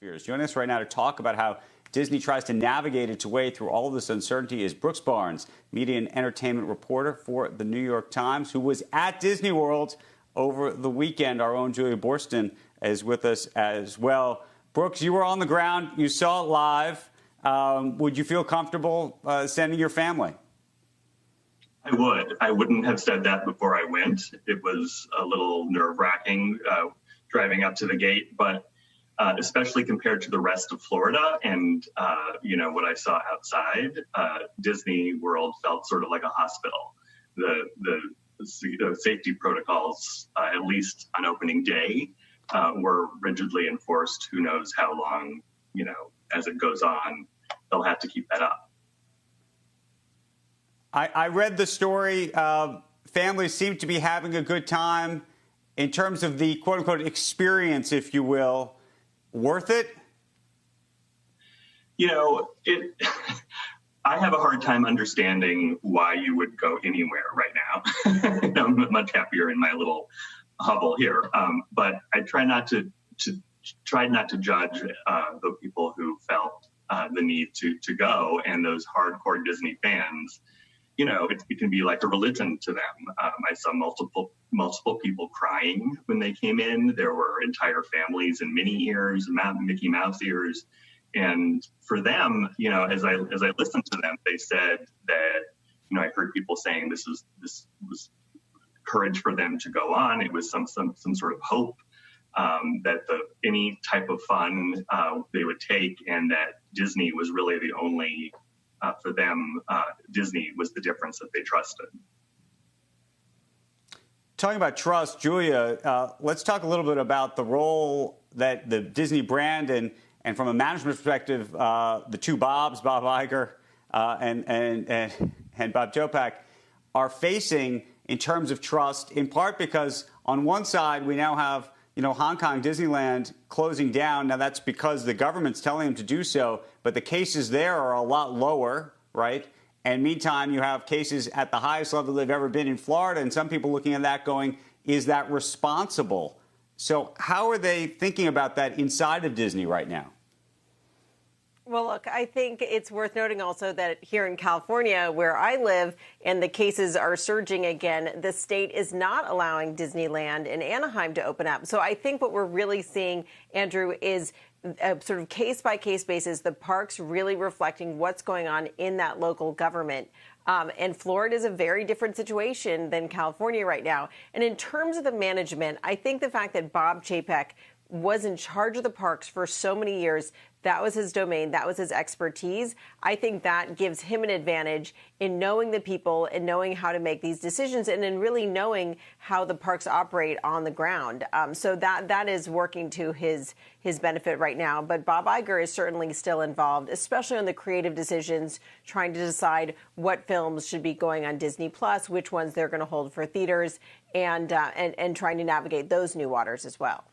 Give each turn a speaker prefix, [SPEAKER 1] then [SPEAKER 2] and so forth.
[SPEAKER 1] Joining us right now to talk about how Disney tries to navigate its way through all of this uncertainty is Brooks Barnes, media and entertainment reporter for the New York Times, who was at Disney World over the weekend. Our own Julia Borston is with us as well. Brooks, you were on the ground. You saw it live. Would you feel comfortable sending your family?
[SPEAKER 2] I would. I wouldn't have said that before I went. It was a little nerve-wracking driving up to the gate, but especially compared to the rest of Florida and, what I saw outside, Disney World felt sort of like a hospital. The safety protocols, at least on opening day, were rigidly enforced. Who knows how long, as it goes on, they'll have to keep that up.
[SPEAKER 1] I read the story. Families seem to be having a good time in terms of the quote-unquote experience, if you will. Worth it?
[SPEAKER 2] I have a hard time understanding why you would go anywhere right now. I'm much happier in my little hovel here. But I try not to judge the people who felt the need to go, and those hardcore Disney fans. It can be like a religion to them. I saw multiple people crying when they came in. There were entire families in Minnie ears, Mickey Mouse ears. And for them, as I listened to them, they said that, I heard people saying this was courage for them to go on. It was some sort of hope that any type of fun they would take, and that Disney was really the only. For them, Disney was the difference that they trusted.
[SPEAKER 1] Talking about trust, Julia, let's talk a little bit about the role that the Disney brand and from a management perspective, the two Bobs, Bob Iger and Bob Chapek, are facing in terms of trust, in part because on one side we now have Hong Kong Disneyland closing down. Now, that's because the government's telling them to do so, but the cases there are a lot lower, right? And meantime, you have cases at the highest level they've ever been in Florida, and some people looking at that going, is that responsible? So how are they thinking about that inside of Disney right now?
[SPEAKER 3] Well, look, I think it's worth noting also that here in California, where I live, and the cases are surging again, the state is not allowing Disneyland in Anaheim to open up. So I think what we're really seeing, Andrew, is a sort of case-by-case basis, the parks really reflecting what's going on in that local government. And Florida is a very different situation than California right now. And in terms of the management, I think the fact that Bob Chapek was in charge of the parks for so many years, that was his domain, that was his expertise. I think that gives him an advantage in knowing the people and knowing how to make these decisions, and in really knowing how the parks operate on the ground. So that is working to his benefit right now. But Bob Iger is certainly still involved, especially on the creative decisions, trying to decide what films should be going on Disney Plus, which ones they're going to hold for theaters, and trying to navigate those new waters as well.